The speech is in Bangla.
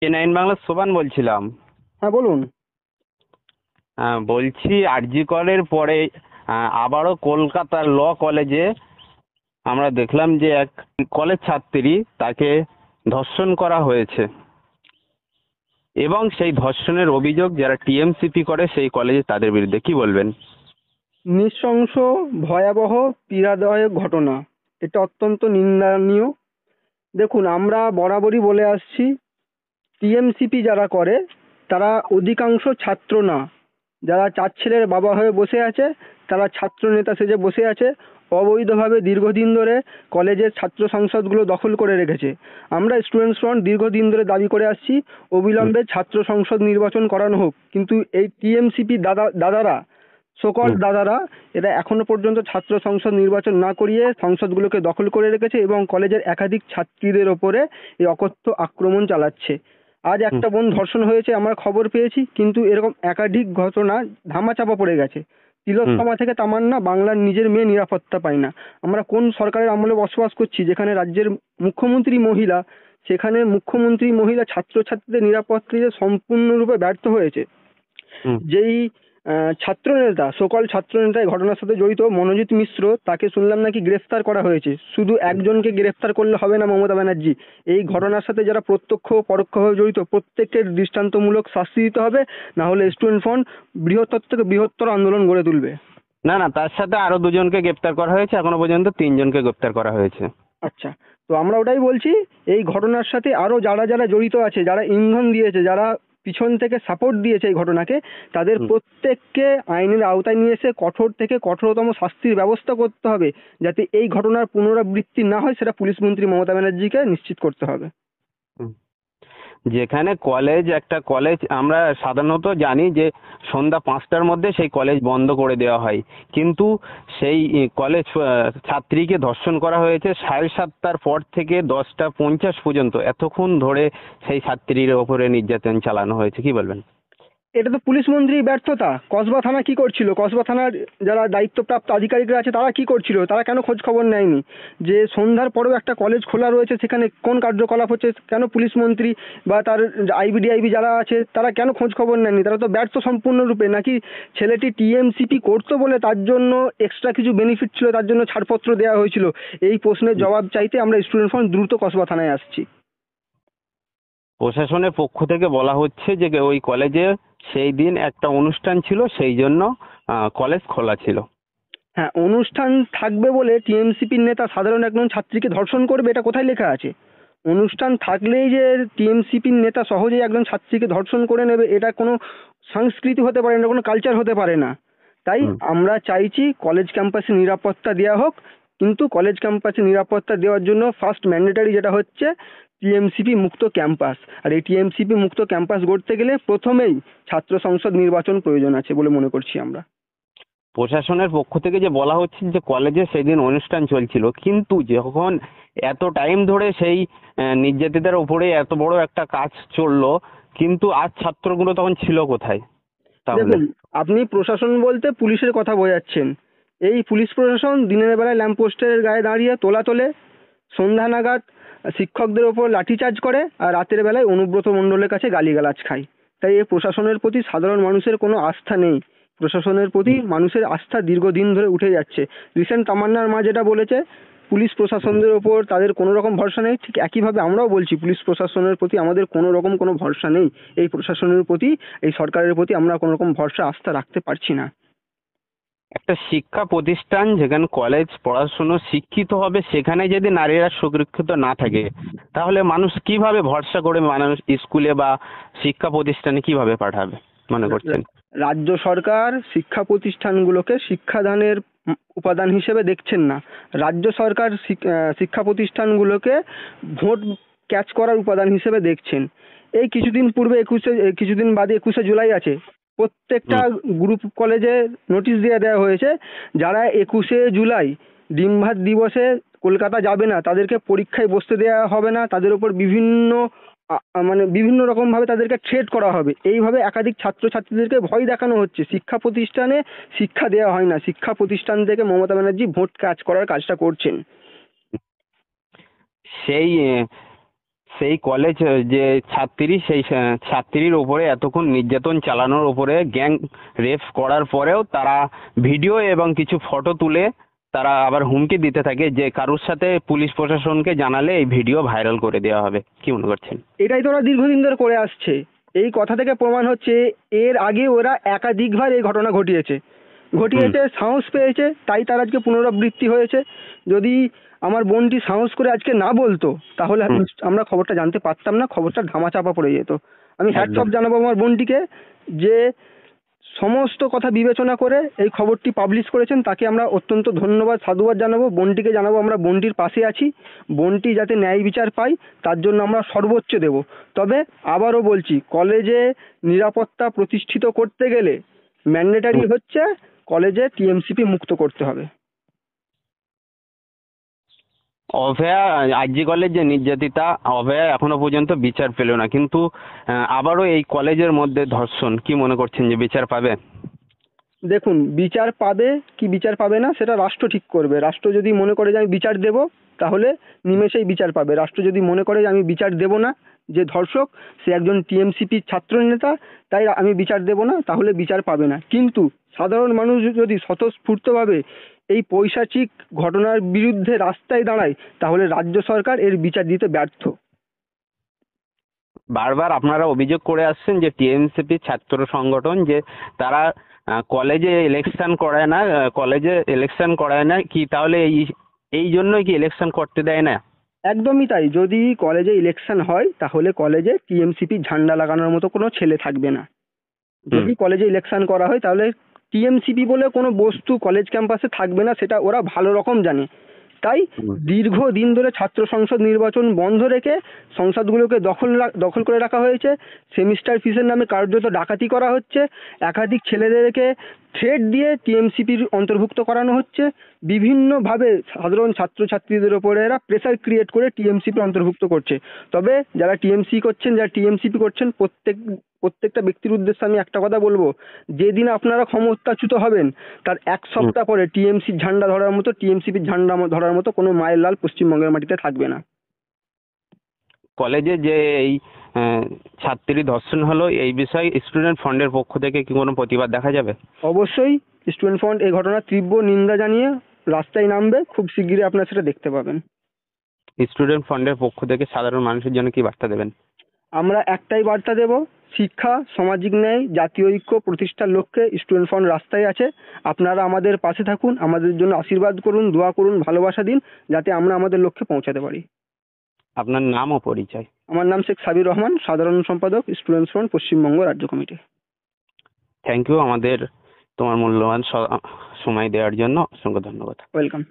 নাইন বাংলার সোবান বলছিলাম। হ্যাঁ, বলুন। বলছি আরজি করের পরে আবারও কলকাতার ল কলেজে আমরা দেখলাম যে এক কলেজ ছাত্রী তাকে ধর্ষণ করা হয়েছে এবং সেই ধর্ষণের অভিযোগ যারা টিএমসিপি করে সেই কলেজে তাদের বিরুদ্ধে কি বলবেন? নৃশংস, ভয়াবহ, পীড়াদায়ক ঘটনা। এটা অত্যন্ত নিন্দনীয়। দেখুন, আমরা বরাবরই বলে আসছি, টিএমসিপি যারা করে তারা অধিকাংশ ছাত্র না। যারা চার ছেলের বাবা হয়ে বসে আছে তারা ছাত্র নেতা সেজে বসে আছে, অবৈধভাবে দীর্ঘদিন ধরে কলেজের ছাত্র সংসদগুলো দখল করে রেখেছে। আমরা স্টুডেন্টস ফ্রন্ট দীর্ঘদিন ধরে দাবি করে আসছি হুম, অবিলম্বে ছাত্র সংসদ নির্বাচন করানো হোক, কিন্তু এই টিএমসিপি দাদারা, সকল হুম, দাদারা, এরা এখনো পর্যন্ত ছাত্র সংসদ নির্বাচন না করিয়ে সংসদগুলোকে দখল করে রেখেছে এবং কলেজের একাধিক ছাত্রীদের ওপরে এই অকথ্য আক্রমণ চালাচ্ছে। আজ হুম, একটা বোন ধর্ষণ হয়েছে, আমরা খবর পেয়েছি, কিন্তু এরকম একাধিক ঘটনা ধামাচাপা পড়ে গেছে। হুম। তিলোত্তমা থেকে তামান্না, বাংলার নিজের মেয়ে নিরাপত্তা পায় না। আমরা কোন সরকারের আমলে বসবাস করছি যেখানে রাজ্যের মুখ্যমন্ত্রী মহিলা, সেখানে মুখ্যমন্ত্রী মহিলা ছাত্রছাত্রীদের নিরাপত্তা দিতে সম্পূর্ণরূপে ব্যর্থ হয়েছে। হুম। যেই ছাত্রনেতা, সকল ছাত্রনেতা এই ঘটনার সাথে জড়িত মনোজিৎ মিশ্র, তাকে শুনলাম নাকি গ্রেফতার করা হয়েছে। শুধু একজনকে গ্রেফতার করলে হবে না মমতা ব্যানার্জি, এই ঘটনার সাথে যারা প্রত্যক্ষ ও পরোক্ষভাবে জড়িত প্রত্যেকের দৃষ্টান্তমূলক শাস্তি দিতে হবে, না হলে স্টুডেন্ট ফ্রন্ট বৃহত্তর থেকে বৃহত্তর আন্দোলন গড়ে তুলবে। না, না, তার সাথে আরো দুজনকে গ্রেপ্তার করা হয়েছে, এখনো পর্যন্ত তিনজনকে গ্রেপ্তার করা হয়েছে। আচ্ছা, তো আমরা ওটাই বলছি, এই ঘটনার সাথে আরও যারা যারা জড়িত আছে, যারা ইন্ধন দিয়েছে, যারা পিছন থেকে সাপোর্ট দিয়েছে এই ঘটনাকে, তাদের হুম। প্রত্যেককে আইনের আওতায় নিয়ে এসে কঠোর থেকে কঠোরতম শাস্তির ব্যবস্থা করতে হবে। যাতে এই ঘটনার পুনরাবৃত্তি না হয় সেটা পুলিশ মন্ত্রী মমতা ব্যানার্জিকে নিশ্চিত করতে হবে। হুম। যেখানে কলেজ, একটা কলেজ আমরা সাধারণত জানি যে সন্ধ্যা 5টার মধ্যে সেই কলেজ বন্ধ করে দেওয়া হয়, কিন্তু সেই কলেজ ছাত্রীকে ধর্ষণ করা হয়েছে 7:30টার পর থেকে 10টা 50 পর্যন্ত, এতক্ষণ ধরে সেই ছাত্রীর ওপরে নির্যাতন চালানো হয়েছে, কি বলবেন? এটা তো পুলিশ মন্ত্রীর ব্যর্থতা। কসবা থানা কি করছিল? কসবা থানার যারা দায়িত্বপ্রাপ্ত আধিকারিকরা আছে তারা কি করছিল? তারা কেন খোঁজ খবর নেয়নি? যে সন্ধ্যার পরেও একটা কলেজ খোলা রয়েছে, সেখানে কোন কার্যকলাপ হচ্ছে, কেন পুলিশ মন্ত্রী বা তার আইবিডিআইবি যারা আছে তারা কেন খোঁজ খবর নেয়নি? তারা তো ব্যর্থ সম্পূর্ণরূপে। নাকি ছেলেটি টিএমসিপি করতো বলে তার জন্য এক্সট্রা কিছু বেনিফিট ছিল, তার জন্য ছাড়পত্র দেওয়া হয়েছিল? এই প্রশ্নের জবাব চাইতে আমরা স্টুডেন্ট ফ্রন্ট দ্রুত কসবা থানায় আসছি। প্রশাসনের পক্ষ থেকে বলা হচ্ছে যে ওই কলেজে সেই দিন একটা অনুষ্ঠান ছিল, সেই জন্য কলেজ খোলা ছিল। হ্যাঁ, অনুষ্ঠান থাকবে বলে টিএমসিপির নেতা সাধারণ একজন ছাত্রীকে ধর্ষণ করবে, এটা কোথায় লেখা আছে? অনুষ্ঠান থাকলেই যে টিএমসিপির নেতা সহজেই একজন ছাত্রীকে ধর্ষণ করে নেবে, এটা কোনো সংস্কৃতি হতে পারে না, কোনো কালচার হতে পারে না। তাই হুম। আমরা চাইছি কলেজ ক্যাম্পাসে নিরাপত্তা দেওয়া হোক, কিন্তু কলেজ ক্যাম্পাসে নিরাপত্তা দেওয়ার জন্য ফার্স্ট ম্যান্ডেটারি যেটা হচ্ছে টিএমসিপি মুক্ত ক্যাম্পাস। আর এই টিএমসিপি মুক্ত ক্যাম্পাস গড়তে গেলে প্রথমেই ছাত্র সংসদ নির্বাচন প্রয়োজন আছে বলে মনে করছি আমরা। প্রশাসনের পক্ষ থেকে যে বলা হচ্ছে যে কলেজে সেদিন অনুষ্ঠান চলছিল, কিন্তু যখন এত টাইম ধরে সেই নির্যাতিতার উপরে এত বড় একটা কাজ চললো, কিন্তু আজ ছাত্রগুলো তখন ছিল কোথায় তাহলে? দেখুন, আপনি প্রশাসন বলতে পুলিশের কথা বোঝাচ্ছেন। এই পুলিশ প্রশাসন দিনের বেলায় ল্যাম্পপোস্টের গায়ে দাঁড়িয়ে তোলা তোলে, সন্ধ্যা নাগাদ শিক্ষকদের ওপর লাঠিচার্জ করে, আর রাতের বেলায় অনুব্রত মণ্ডলের কাছে গালিগালাজ খায়। তাই এই প্রশাসনের প্রতি সাধারণ মানুষের কোনো আস্থা নেই। প্রশাসনের প্রতি মানুষের আস্থা দীর্ঘদিন ধরে উঠে যাচ্ছে। রিসেন্ট তামান্নার মা যেটা বলেছে, পুলিশ প্রশাসনদের ওপর তাদের কোনো রকম ভরসা নেই, ঠিক একইভাবে আমরাও বলছি পুলিশ প্রশাসনের প্রতি আমাদের কোনো রকম কোনো ভরসা নেই। এই প্রশাসনের প্রতি, এই সরকারের প্রতি আমরা কোনো রকম ভরসা আস্থা রাখতে পারছি না। একটা শিক্ষা প্রতিষ্ঠান যেখানে কলেজ পড়াশুনো শিক্ষিত হবে, সেখানে যদি নারীরা সুরক্ষিত না থাকে, তাহলে মানুষ কিভাবে ভরসা করে মানুষ স্কুলে বা শিক্ষা প্রতিষ্ঠানে কিভাবে পাঠাবে মনে করছেন? রাজ্য সরকার শিক্ষা প্রতিষ্ঠানগুলোকে শিক্ষাদানের উপাদান হিসেবে দেখছেন না। রাজ্য সরকার শিক্ষা প্রতিষ্ঠানগুলোকে ভোট ক্যাচ করার উপাদান হিসেবে দেখছেন। এই কিছুদিন পূর্বে কিছুদিন বাদে 21শে জুলাই আছে, প্রত্যেকটা হুম। গ্রুপ কলেজে নোটিশ দিয়ে দেওয়া হয়েছে, যারা 21শে জুলাই ডিম ভাত দিবসে কলকাতা যাবে না তাদেরকে পরীক্ষায় বসতে দেওয়া হবে না, তাদের উপর বিভিন্ন মানে বিভিন্ন রকমভাবে তাদেরকে থ্রেট করা হবে। এইভাবে একাধিক ছাত্রছাত্রীদেরকে ভয় দেখানো হচ্ছে। শিক্ষা প্রতিষ্ঠানে শিক্ষা দেওয়া হয় না, শিক্ষা প্রতিষ্ঠান থেকে মমতা ব্যানার্জি ভোট কাজ করার কাজটা করছেন। সেই সেই কলেজ যে ছাত্রী, সেই ছাত্রীর ওপরে এতক্ষণ নির্যাতন চালানোর ওপরে গ্যাং রেপ করার পরেও তারা ভিডিও এবং কিছু ফটো তুলে তারা আবার হুমকি দিতে থাকে যে কারোর সাথে পুলিশ প্রশাসনকে জানালে এই ভিডিও ভাইরাল করে দেওয়া হবে। কি মনে করছেন? এটাই তো ওরা দীর্ঘদিন ধরে করে আসছে। এই কথা থেকে প্রমাণ হচ্ছে এর আগে ওরা একাধিকবার এই ঘটনা ঘটিয়েছে, সাহস পেয়েছে, তাই তার আজকে পুনরাবৃত্তি হয়েছে। যদি আমার বোনটি সাহস করে আজকে না বলতো তাহলে আমরা খবরটা জানতে পারতাম না, খবরটা ধামাচাপা পড়ে যেত। আমি হ্যাটস অফ জানাবো আমার বোনটিকে, যে সমস্ত কথা বিবেচনা করে এই খবরটি পাবলিশ করেছেন, তাকে আমরা অত্যন্ত ধন্যবাদ সাধুবাদ জানাবো। বোনটিকে জানাবো আমরা বোনটির পাশে আছি, বোনটি যাতে ন্যায় বিচার পায় তার জন্য আমরা সর্বোচ্চ দেব। তবে আবারও বলছি, কলেজে নিরাপত্তা প্রতিষ্ঠিত করতে গেলে ম্যান্ডেটারি হচ্ছে কলেজে টিএমসিপি মুক্ত করতে হবে। অভয়া, আরজি কলেজ যে নির্যাতিতা অভয়া এখনো পর্যন্ত বিচার পেল না, কিন্তু আবারও এই কলেজের মধ্যে ধর্ষণ, কি মনে করছেন যে বিচার পাবে? দেখুন, বিচার পাবে কি বিচার পাবে না সেটা রাষ্ট্র ঠিক করবে। রাষ্ট্র যদি মনে করে যে আমি বিচার দেব তাহলে নিমেষেই বিচার পাবে। রাষ্ট্র যদি মনে করে যে আমি বিচার দেব না, যে ধর্ষক সে একজন টিএমসিপির ছাত্র নেতা, তাই আমি বিচার দেব না, তাহলে বিচার পাবে না। কিন্তু সাধারণ মানুষ যদি স্বতঃস্ফূর্তভাবে এই পৈশাচিক ঘটনার বিরুদ্ধে রাস্তায় দাঁড়ায় তাহলে রাজ্য সরকার এর বিচার দিতে ব্যর্থ। বারবার আপনারা অভিযোগ করে আসছেন যে টিএমসিপি ছাত্র সংগঠন যে তারা কলেজে ইলেকশন করায় না, কি তাহলে এই জন্যই কি ইলেকশন করতে দেয় না? একদমই তাই। যদি কলেজে ইলেকশন হয় তাহলে কলেজে টিএমসিপি ঝান্ডা লাগানোর মতো কোনো ছেলে থাকবে না। যদি কলেজে ইলেকশন করা হয় তাহলে টিএমসিপি বলে কোনো বস্তু কলেজ ক্যাম্পাসে থাকবে না, সেটা ওরা ভালো রকম জানে। তাই দীর্ঘদিন ধরে ছাত্র সংসদ নির্বাচন বন্ধ রেখে সংসদগুলোকে দখল করে রাখা হয়েছে। সেমিস্টার ফিসের নামে কার্যত ডাকাতি করা হচ্ছে। একাধিক ছেলেদেরকে থ্রেট দিয়ে টিএমসিপির অন্তর্ভুক্ত করানো হচ্ছে। বিভিন্নভাবে সাধারণ ছাত্রছাত্রীদের ওপরে এরা প্রেসার ক্রিয়েট করে টিএমসিপির অন্তর্ভুক্ত করছে। তবে যারা টিএমসিপি করছেন প্রত্যেকটা ব্যক্তির উদ্দেশ্যে আমি একটা কথা বলবো, যেদিন আপনারা ক্ষমতাচ্যুত হবেন তার এক সপ্তাহ পরে টিএমসির ঝান্ডা ধরার মতো, টিএমসিপির ঝান্ডা ধরার মতো কোনো মায়ের লাল পশ্চিমবঙ্গের মাটিতে থাকবে না। কলেজে যে এই ছাত্রী ধর্ষণ হলো, এই বিষয়ে স্টুডেন্ট ফ্রন্টের পক্ষ থেকে কি কোনো প্রতিবাদ দেখা যাবে? অবশ্যই স্টুডেন্ট ফ্রন্ট এই ঘটনার তীব্র নিন্দা জানিয়ে রাস্তায় নামবে। খুব শিগগিরই আপনারা সেটা দেখতে পাবেন। স্টুডেন্ট ফ্রন্টের পক্ষ থেকে সাধারণ মানুষের জন্য কি বার্তা দেবেন? আমরা একটাই বার্তা দেব, শিক্ষা, সামাজিক ন্যায়, জাতীয় ঐক্য প্রতিষ্ঠার লক্ষ্যে স্টুডেন্ট ফ্রন্ট রাস্তায় আছে। আপনারা আমাদের পাশে থাকুন, আমাদের জন্য আশীর্বাদ করুন, দোয়া করুন, ভালোবাসা দিন, যাতে আমরা আমাদের লক্ষ্যে পৌঁছাতে পারি। আপনার নাম ও পরিচয়? আমার নাম শেখ সাবির রহমান, সাধারণ সম্পাদক, স্টুডেন্ট ফ্রন্ট পশ্চিমবঙ্গ রাজ্য কমিটি। থ্যাংক ইউ, তোমার মূল্যবান সময় দেওয়ার জন্য অসংখ্য ধন্যবাদ। ওয়েলকাম।